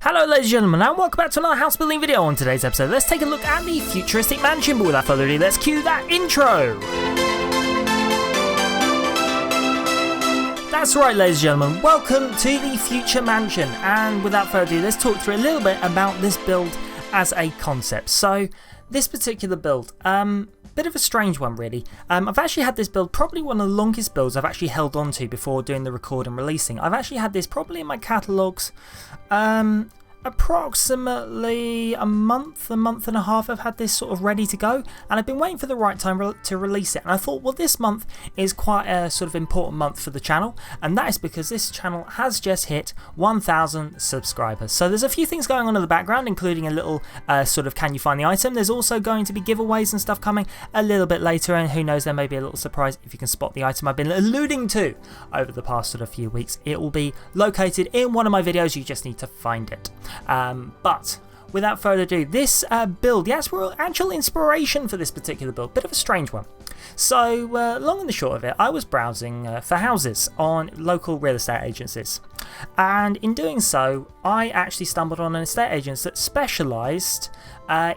Hello ladies and gentlemen, and welcome back to another house building video. On today's episode, let's take a look at the futuristic mansion, but without further ado, let's cue that intro. That's right ladies and gentlemen, welcome to the future mansion, and without further ado, let's talk through a little bit about this build as a concept. So, this particular build, bit of a strange one really. I've actually had this build, probably one of the longest builds I've actually held on to before doing the record and releasing. I've actually had this probably in my catalogues approximately a month and a half. I've had this sort of ready to go, and I've been waiting for the right time to release it. And I thought, well, this month is quite a sort of important month for the channel, and that is because this channel has just hit 1,000 subscribers. So there's a few things going on in the background, including a little sort of can you find the item. There's also going to be giveaways and stuff coming a little bit later, and who knows, there may be a little surprise if you can spot the item I've been alluding to over the past sort of few weeks. It will be located in one of my videos, you just need to find it. But without further ado, this build, the actual inspiration for this particular build, bit of a strange one. So long and the short of it, I was browsing for houses on local real estate agencies, and in doing so I actually stumbled on an estate agent that specialised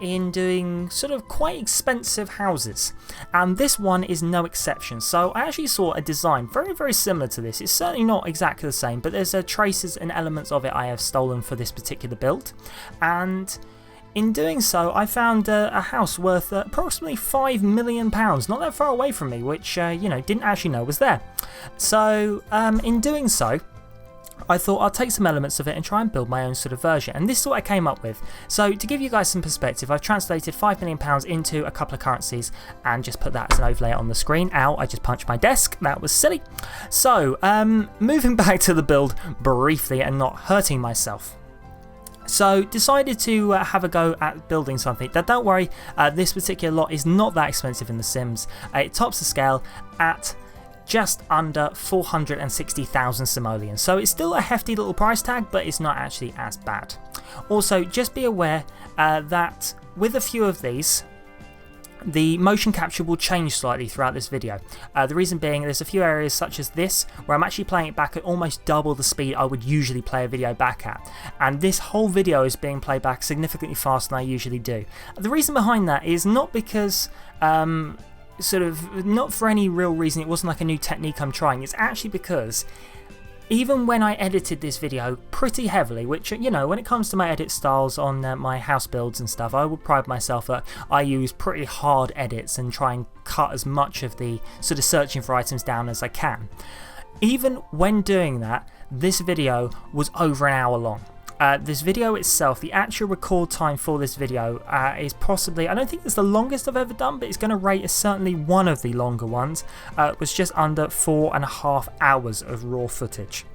in doing sort of quite expensive houses, and this one is no exception. So I actually saw a design very similar to this. It's certainly not exactly the same, but there's traces and elements of it I have stolen for this particular build, and in doing so I found a house worth approximately £5 million, not that far away from me, which you know, didn't actually know was there. So in doing so, I thought I'll take some elements of it and try and build my own sort of version, and this is what I came up with. So to give you guys some perspective, I've translated £5 million into a couple of currencies and just put that as an overlay on the screen. Ow, I just punched my desk, that was silly. So moving back to the build briefly and not hurting myself. So decided to have a go at building something. Now don't worry, this particular lot is not that expensive in The Sims. It tops the scale at just under 460,000 simoleons. So it's still a hefty little price tag, but it's not actually as bad. Also, just be aware that with a few of these, the motion capture will change slightly throughout this video. The reason being, there's a few areas such as this where I'm actually playing it back at almost double the speed I would usually play a video back at, and this whole video is being played back significantly faster than I usually do. The reason behind that is not because sort of not for any real reason, it wasn't like a new technique I'm trying. It's actually because even when I edited this video pretty heavily, which, you know, when it comes to my edit styles on my house builds and stuff, I would pride myself that I use pretty hard edits and try and cut as much of the sort of searching for items down as I can. Even when doing that, this video was over an hour long. This video itself, the actual record time for this video is possibly, I don't think it's the longest I've ever done, but it's going to rate as certainly one of the longer ones. It was just under 4.5 hours of raw footage.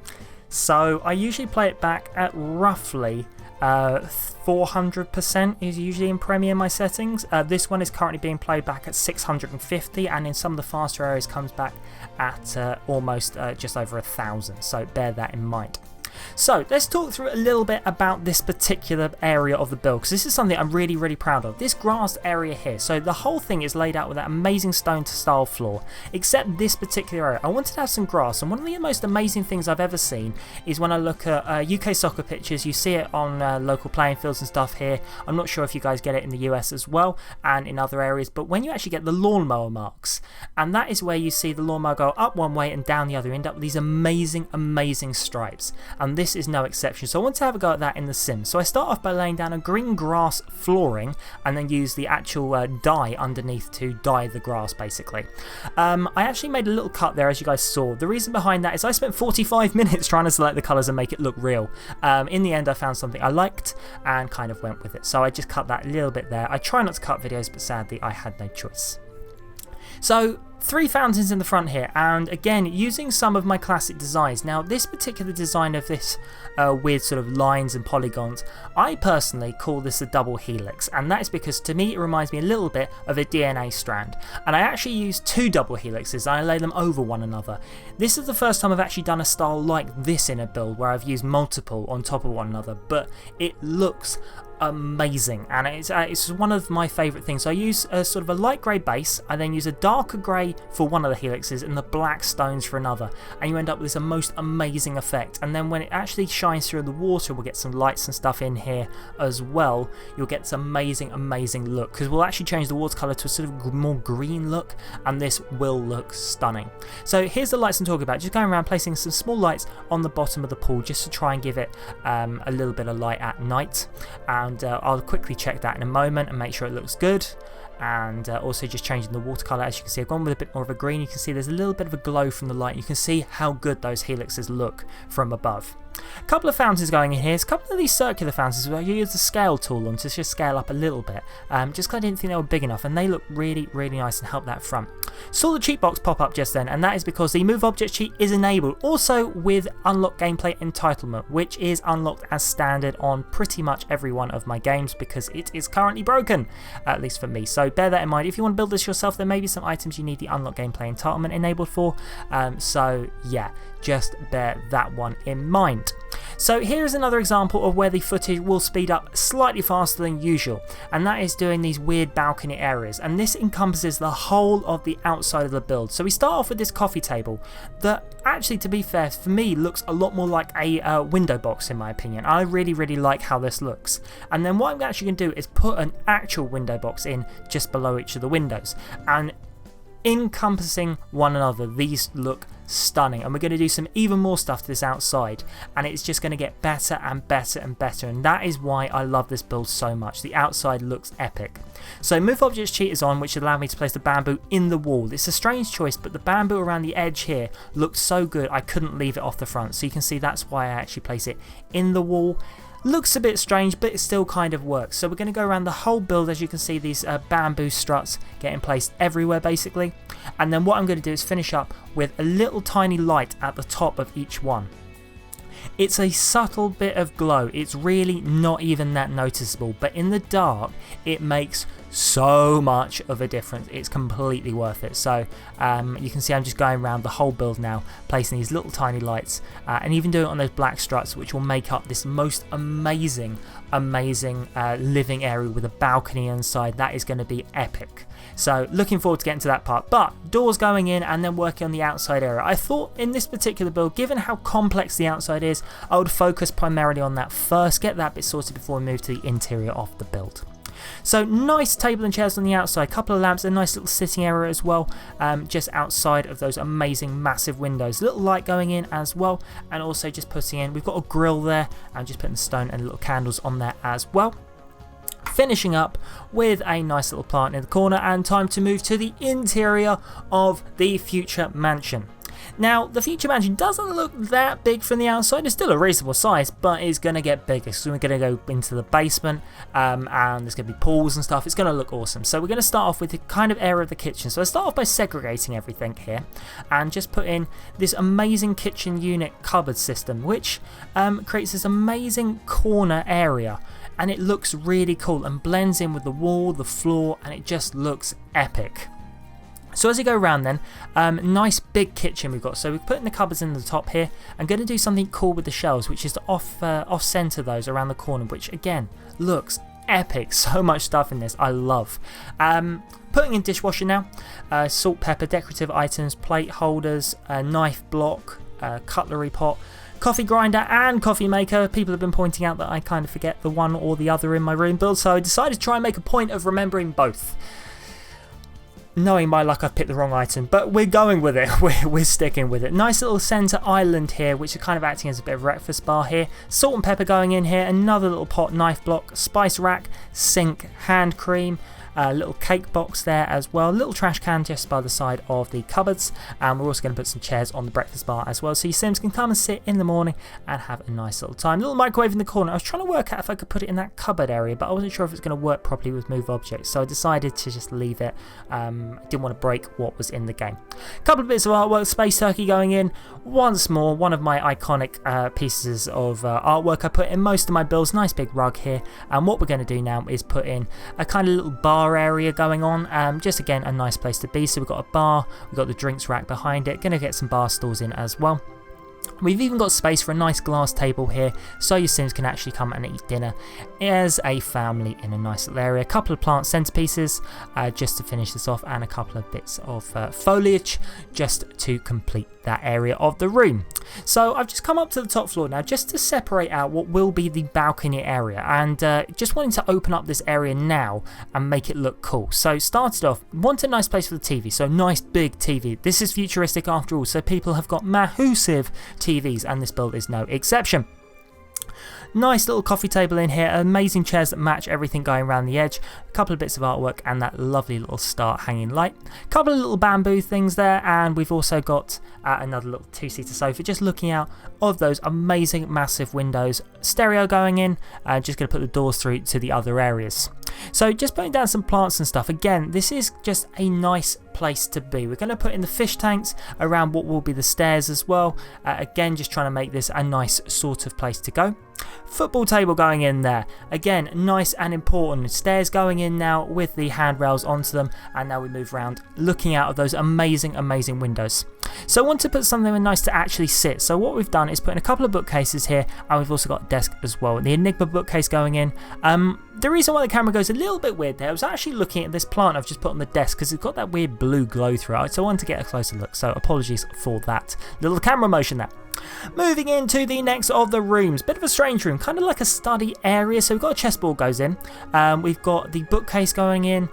So I usually play it back at roughly 400% is usually in Premiere my settings. This one is currently being played back at 650, and in some of the faster areas comes back at almost just over 1,000, so bear that in mind. So let's talk through a little bit about this particular area of the build, because this is something I'm really proud of. This grassed area here, so the whole thing is laid out with that amazing stone to style floor, except this particular area. I wanted to have some grass, and one of the most amazing things I've ever seen is when I look at UK soccer pitches. You see it on local playing fields and stuff here. I'm not sure if you guys get it in the US as well and in other areas, but when you actually get the lawnmower marks, and that is where you see the lawnmower go up one way and down the other, you end up with these amazing stripes. And this is no exception. So I want to have a go at that in The Sims. So I start off by laying down a green grass flooring and then use the actual dye underneath to dye the grass basically. I actually made a little cut there, as you guys saw. The reason behind that is I spent 45 minutes trying to select the colours and make it look real. In the end I found something I liked and kind of went with it. So I just cut that little bit there. I try not to cut videos, but sadly I had no choice. So 3 fountains in the front here, and again using some of my classic designs. Now this particular design of this weird sort of lines and polygons, I personally call this a double helix, and that is because to me it reminds me a little bit of a DNA strand, and I actually use 2 double helixes and I lay them over one another. This is the first time I've actually done a style like this in a build where I've used multiple on top of one another, but it looks amazing, and it's one of my favourite things. So I use a sort of a light grey base, I then use a darker grey grey for one of the helixes and the black stones for another, and you end up with this most amazing effect. And then when it actually shines through the water, we'll get some lights and stuff in here as well. You'll get this amazing look, because we'll actually change the watercolour to a sort of more green look, and this will look stunning. So here's the lights I'm talking about. Just going around placing some small lights on the bottom of the pool just to try and give it a little bit of light at night, and I'll quickly check that in a moment and make sure it looks good. And also just changing the watercolour. As you can see, I've gone with a bit more of a green. You can see there's a little bit of a glow from the light. You can see how good those helixes look from above. A couple of fountains going in here. It's a couple of these circular fountains where you use the scale tool on to just scale up a little bit, just because I didn't think they were big enough, and they look really nice and help that front. Saw the cheat box pop up just then, and that is because the move object cheat is enabled also with unlock gameplay entitlement, which is unlocked as standard on pretty much every one of my games because it is currently broken, at least for me. So bear that in mind. If you want to build this yourself, there may be some items you need the unlock gameplay entitlement enabled for, so yeah, just bear that one in mind. So here's another example of where the footage will speed up slightly faster than usual, and that is doing these weird balcony areas, and this encompasses the whole of the outside of the build. So we start off with this coffee table that actually, to be fair, for me looks a lot more like a window box in my opinion. I really like how this looks. And then what I'm actually going to do is put an actual window box in just below each of the windows, and encompassing one another, these look stunning, and we're going to do some even more stuff to this outside, and it's just going to get better and better and better, and that is why I love this build so much. The outside looks epic. So move objects cheat is on, which allowed me to place the bamboo in the wall. It's a strange choice, but the bamboo around the edge here looks so good I couldn't leave it off the front, so you can see that's why I actually place it in the wall. Looks a bit strange, but it still kind of works. So we're going to go around the whole build. As you can see, these bamboo struts getting placed everywhere basically, and then what I'm going to do is finish up with a little tiny light at the top of each one. It's a subtle bit of glow, it's really not even that noticeable, but in the dark it makes so much of a difference. It's completely worth it. So you can see I'm just going around the whole build now, placing these little tiny lights, and even doing it on those black struts, which will make up this most amazing living area with a balcony inside. That is going to be epic. So looking forward to getting to that part. But doors going in and then working on the outside area. I thought in this particular build, given how complex the outside is, I would focus primarily on that first, get that bit sorted before we move to the interior of the build. So nice table and chairs on the outside, couple of lamps, a nice little sitting area as well, just outside of those amazing massive windows. Little light going in as well, and also just putting in, we've got a grill there, and just putting stone and little candles on there as well. Finishing up with a nice little plant in the corner, and time to move to the interior of the future mansion. Now, the future mansion doesn't look that big from the outside. It's still a reasonable size, but it's going to get bigger. So we're going to go into the basement, and there's going to be pools and stuff. It's going to look awesome. So we're going to start off with the kind of area of the kitchen. So I start off by segregating everything here, and just put in this amazing kitchen unit cupboard system, which creates this amazing corner area. And it looks really cool and blends in with the wall, the floor, and it just looks epic. So as you go around then, nice big kitchen we've got. So we're putting the cupboards in the top here. I'm going to do something cool with the shelves, which is to off-center those around the corner, which again looks epic. So much stuff in this, I love. Putting in dishwasher now, salt, pepper, decorative items, plate holders, knife block, cutlery pot, coffee grinder and coffee maker. People have been pointing out that I kind of forget the one or the other in my room build, so I decided to try and make a point of remembering both. Knowing my luck, I've picked the wrong item, but we're going with it. We're sticking with it. Nice little centre island here, which is kind of acting as a bit of a breakfast bar here. Salt and pepper going in here. Another little pot, knife block, spice rack, sink, hand cream. A little cake box there as well, little trash can just by the side of the cupboards, and we're also going to put some chairs on the breakfast bar as well, so your Sims can come and sit in the morning and have a nice little time. Little microwave in the corner. I was trying to work out if I could put it in that cupboard area, but I wasn't sure if it's going to work properly with move objects, so I decided to just leave it. Didn't want to break what was in the game. Couple of bits of artwork, space turkey going in. Once more, one of my iconic pieces of artwork I put in most of my builds. Nice big rug here, and what we're going to do now is put in a kind of little bar area going on, just again a nice place to be. So we've got a bar, we've got the drinks rack behind it, gonna get some bar stools in as well. We've even got space for a nice glass table here, so your Sims can actually come and eat dinner as a family in a nice little area. A couple of plant centerpieces just to finish this off, and a couple of bits of foliage just to complete that area of the room. So I've just come up to the top floor now just to separate out what will be the balcony area, and just wanting to open up this area now and make it look cool. So started off, want a nice place for the TV, so nice big TV. This is futuristic after all, so people have got massive TVs, and this build is no exception. Nice little coffee table in here, amazing chairs that match everything going around the edge, a couple of bits of artwork, and that lovely little star hanging light. A couple of little bamboo things there, and we've also got another little two-seater sofa just looking out of those amazing massive windows. Stereo going in, just going to put the doors through to the other areas. So just putting down some plants and stuff. Again, this is just a nice place to be. We're going to put in the fish tanks around what will be the stairs as well. Again, just trying to make this a nice sort of place to go. Football table going in there. Again, nice and important. Stairs going in now with the handrails onto them, and now we move around looking out of those amazing windows. So I want to put something nice to actually sit. So what we've done is put in a couple of bookcases here, and we've also got a desk as well. The Enigma bookcase going in. The reason why the camera goes a little bit weird there, I was actually looking at this plant I've just put on the desk because it's got that weird blue glow through it, so I wanted to get a closer look, so apologies for that little camera motion there. Moving into the next of the rooms, bit of a strange room, kind of like a study area. So we've got a chessboard goes in, we've got the bookcase going in,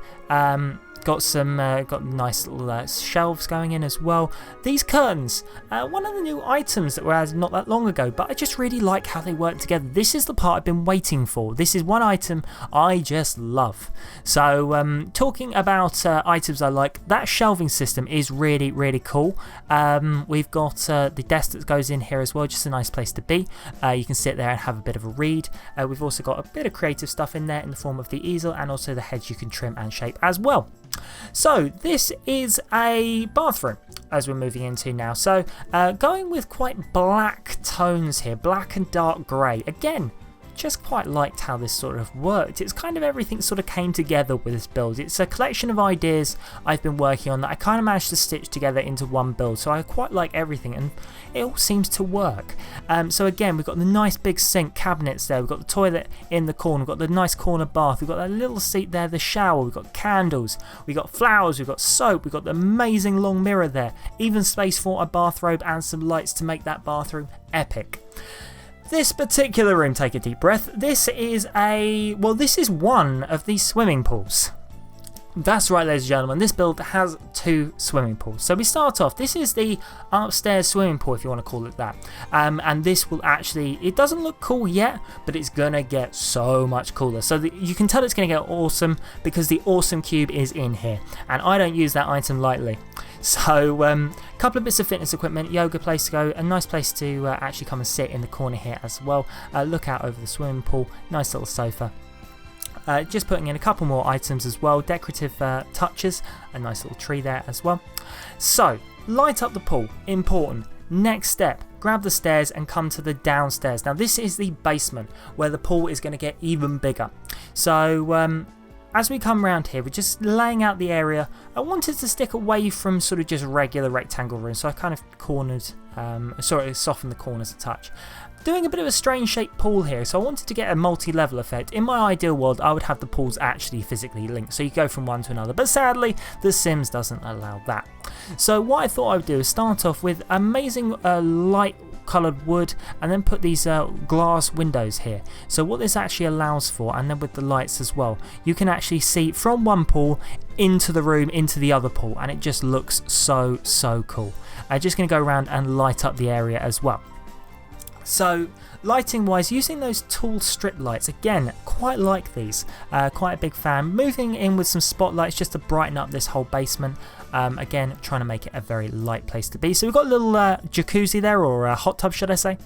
got nice little shelves going in as well. These curtains, one of the new items that were added not that long ago, but I just really like how they work together. This is the part I've been waiting for. This is one item I just love. So talking about items I like, that shelving system is really cool. We've got the desk that goes in here as well, just a nice place to be. You can sit there and have a bit of a read. We've also got a bit of creative stuff in there in the form of the easel, and also the hedge you can trim and shape as well. So this is a bathroom as we're moving into now. So going with quite black tones here, black and dark grey. Again, just quite liked how this sort of worked. It's kind of everything sort of came together with this build. It's a collection of ideas I've been working on that I kind of managed to stitch together into one build. So I quite like everything, and it all seems to work. So again, we've got the nice big sink cabinets there. We've got the toilet in the corner. We've got the nice corner bath. We've got that little seat there, the shower. We've got candles. We've got flowers. We've got soap. We've got the amazing long mirror there. Even space for a bathrobe and some lights to make that bathroom epic. This particular room, take a deep breath, this is one of these swimming pools. That's right, ladies and gentlemen, this build has 2 swimming pools. So we start off, this is the upstairs swimming pool, if you want to call it that. And this will actually, it doesn't look cool yet, but it's going to get so much cooler. So you can tell it's going to get awesome because the awesome cube is in here. And I don't use that item lightly. So a couple of bits of fitness equipment, yoga place to go, a nice place to actually come and sit in the corner here as well. Look out over the swimming pool, nice little sofa. Just putting in a couple more items as well, decorative touches, a nice little tree there as well. So light up the pool, important. Next step, grab the stairs and come to the downstairs. Now this is the basement where the pool is going to get even bigger. So as we come around here, we're just laying out the area. I wanted to stick away from sort of just regular rectangle rooms, so I kind of softened the corners a touch. Doing a bit of a strange shaped pool here, so I wanted to get a multi-level effect. In my ideal world, I would have the pools actually physically linked, so you go from one to another, but sadly, The Sims doesn't allow that. So what I thought I would do is start off with amazing light coloured wood, and then put these glass windows here. So what this actually allows for, and then with the lights as well, you can actually see from one pool into the room into the other pool, and it just looks so cool. I'm just going to go around and light up the area as well. So lighting wise, using those tall strip lights, again, quite like these, quite a big fan. Moving in with some spotlights just to brighten up this whole basement. Again, trying to make it a very light place to be. So we've got a little jacuzzi there, or a hot tub should I say,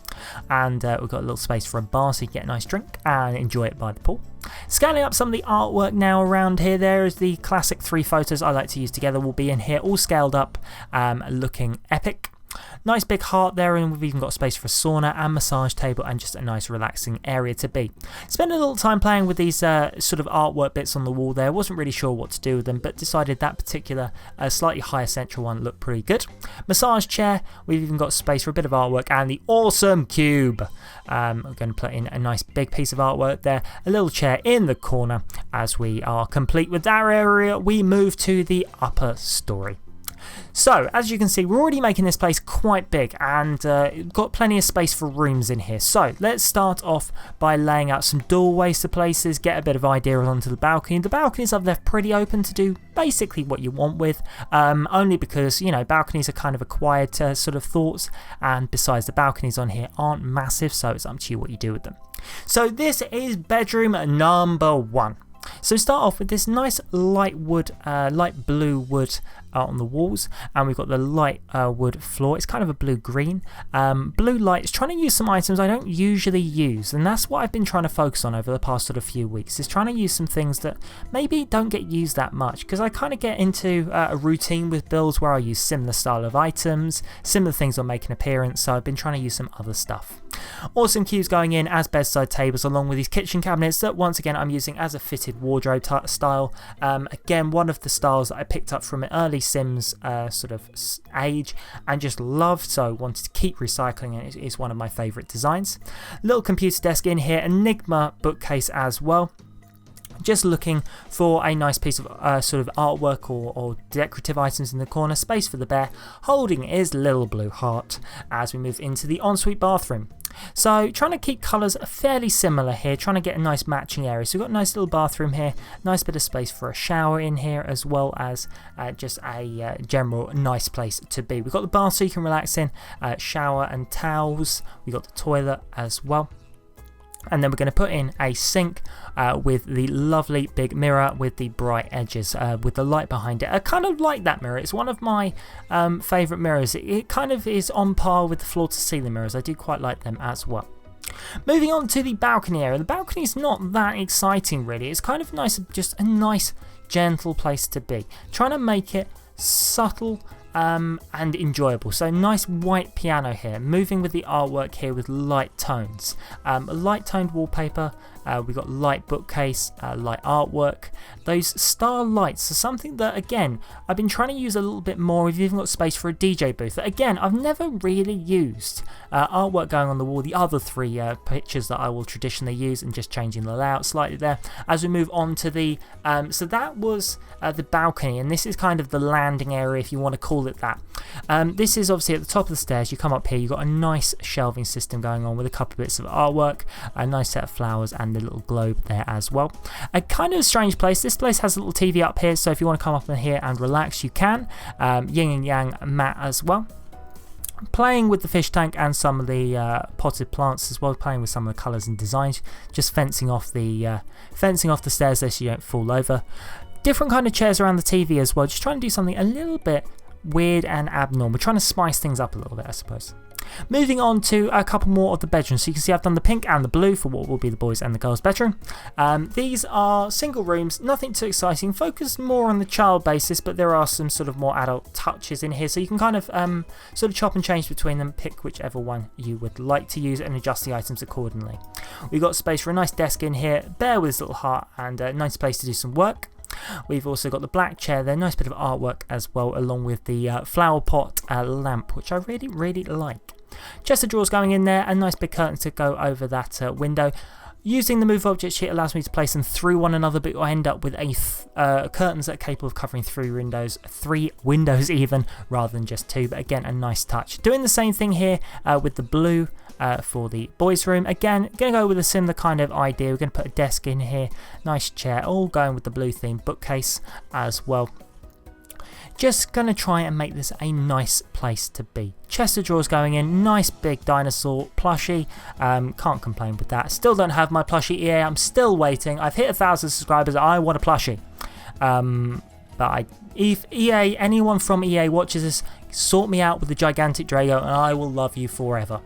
and we've got a little space for a bar so you can get a nice drink and enjoy it by the pool. Scaling up some of the artwork now around here, there is the classic 3 photos I like to use together will be in here, all scaled up, looking epic. Nice big heart there, and we've even got space for a sauna and massage table and just a nice relaxing area to be. Spent a little time playing with these sort of artwork bits on the wall there. Wasn't really sure what to do with them, but decided that particular slightly higher central one looked pretty good. Massage chair, we've even got space for a bit of artwork, and the awesome cube. I'm going to put in a nice big piece of artwork there. A little chair in the corner. As we are complete with that area, we move to the upper story. So, as you can see, we're already making this place quite big and got plenty of space for rooms in here. So, let's start off by laying out some doorways to places, get a bit of idea onto the balcony. The balconies I've left pretty open to do basically what you want with, only because, you know, balconies are kind of acquired sort of thoughts, and besides, the balconies on here aren't massive, so it's up to you what you do with them. So, this is bedroom number 1. So start off with this nice light blue wood on the walls, and we've got the light wood floor. It's kind of a blue-green. Blue light is trying to use some items I don't usually use, and that's what I've been trying to focus on over the past sort of few weeks, is trying to use some things that maybe don't get used that much, because I kind of get into a routine with builds where I use similar style of items, similar things will make an appearance, so I've been trying to use some other stuff. Awesome cubes going in as bedside tables, along with these kitchen cabinets that once again I'm using as a fitted wardrobe style. Again, one of the styles that I picked up from an early Sims sort of age and just loved, so wanted to keep recycling it. It is one of my favourite designs. Little computer desk in here, Enigma bookcase as well. Just looking for a nice piece of sort of artwork or decorative items in the corner. Space for the bear. Holding his little blue heart as we move into the ensuite bathroom. So trying to keep colours fairly similar here, trying to get a nice matching area. So we've got a nice little bathroom here, nice bit of space for a shower in here, as well as just a general nice place to be. We've got the bath so you can relax in, shower and towels. We've got the toilet as well. And then we're going to put in a sink with the lovely big mirror with the bright edges with the light behind it. I kind of like that mirror. It's one of my favourite mirrors. It kind of is on par with the floor to ceiling mirrors. I do quite like them as well. Moving on to the balcony area. The balcony is not that exciting really. It's kind of nice, just a nice gentle place to be. Trying to make it subtle and enjoyable. So nice white piano here, moving with the artwork here with light tones. Light toned wallpaper, we've got light bookcase, light artwork. Those star lights are something that again I've been trying to use a little bit more. We've even got space for a DJ booth that again I've never really used. Artwork going on the wall, the other 3 pictures that I will traditionally use, and just changing the layout slightly there. As we move on to the so that was the balcony, and this is kind of the landing area if you want to call it that. This is obviously at the top of the stairs. You come up here, you've got a nice shelving system going on with a couple of bits of artwork, a nice set of flowers and the little globe there as well. A kind of a strange place. This place has a little TV up here, so if you want to come up in here and relax you can. Yin and yang mat as well. Playing with the fish tank and some of the potted plants as well, playing with some of the colours and designs, just fencing off the stairs there so you don't fall over. Different kind of chairs around the TV as well, just trying to do something a little bit weird and abnormal, trying to spice things up a little bit I suppose. Moving on to a couple more of the bedrooms. So you can see I've done the pink and the blue for what will be the boys and the girls bedroom. These are single rooms, nothing too exciting, focused more on the child basis, but there are some sort of more adult touches in here, so you can kind of sort of chop and change between them, pick whichever one you would like to use and adjust the items accordingly. We've got space for a nice desk in here, bear with his little heart, and a nice place to do some work. We've also got the black chair there, nice bit of artwork as well, along with the flower pot lamp, which I really like. Chest of drawers going in there, a nice big curtain to go over that window. Using the move object sheet allows me to place them through one another, but I end up with curtains that are capable of covering 3 windows even, rather than just 2, but again a nice touch. Doing the same thing here with the blue for the boys room. Again, going to go with a similar kind of idea. We're going to put a desk in here, nice chair, all going with the blue theme bookcase as well. Just going to try and make this a nice place to be. Chest of drawers going in, nice big dinosaur plushie. Can't complain with that. Still don't have my plushie EA, I'm still waiting. I've hit 1,000 subscribers, I want a plushie. But if EA, anyone from EA watches this, sort me out with the gigantic Drago and I will love you forever.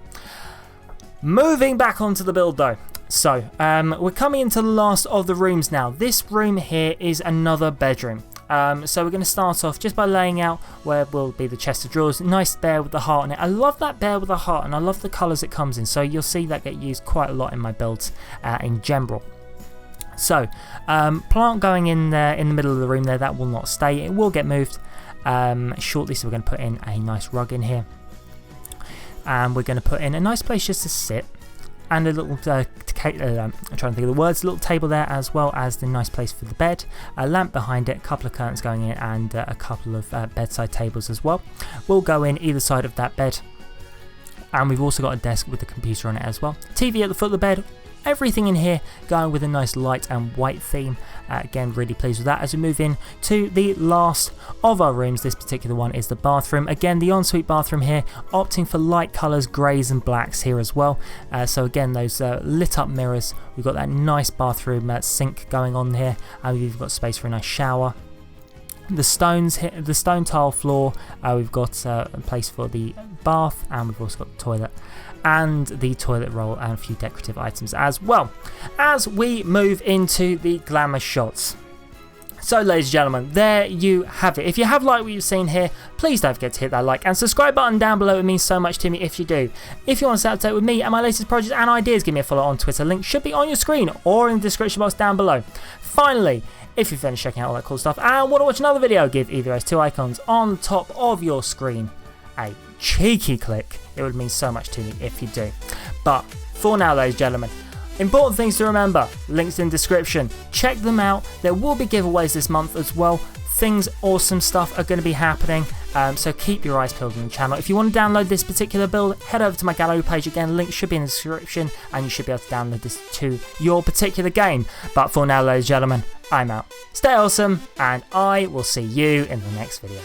Moving back onto the build though. So, we're coming into the last of the rooms now. This room here is another bedroom. So we're going to start off just by laying out where will be the chest of drawers. Nice bear with the heart on it. I love that bear with the heart, and I love the colours it comes in. So you'll see that get used quite a lot in my builds in general. So plant going in there in the middle of the room there, that will not stay. It will get moved shortly. So we're going to put in a nice rug in here. And we're going to put in a nice place just to sit. And a little, I'm trying to think of the words, a little table there, as well as the nice place for the bed, a lamp behind it, a couple of curtains going in, and a couple of bedside tables as well. Will go in either side of that bed. And we've also got a desk with a computer on it as well. TV at the foot of the bed. Everything in here going with a nice light and white theme. Again, really pleased with that. As we move in to the last of our rooms, this particular one is the bathroom. Again, the ensuite bathroom here, opting for light colours, greys and blacks here as well. So again, those lit up mirrors. We've got that nice bathroom sink going on here, and we've got space for a nice shower. The stones here, the stone tile floor, we've got a place for the bath, and we've also got the toilet and the toilet roll and a few decorative items as well. As we move into the glamour shots. So ladies and gentlemen, there you have it. If you have liked what you've seen here, please don't forget to hit that like and subscribe button down below. It means so much to me if you do. If you want to stay up to date with me and my latest projects and ideas, give me a follow on Twitter. Link should be on your screen or in the description box down below. Finally, if you've finished checking out all that cool stuff and want to watch another video, give either of those two icons on top of your screen a cheeky click. It would mean so much to me if you do. But for now, ladies and gentlemen, important things to remember, links in description, check them out. There will be giveaways this month as well. Awesome stuff are going to be happening, so keep your eyes peeled on the channel. If you want to download this particular build, head over to my gallery page. Again, link should be in the description, and you should be able to download this to your particular game. But for now, ladies and gentlemen, I'm out. Stay awesome, and I will see you in the next video.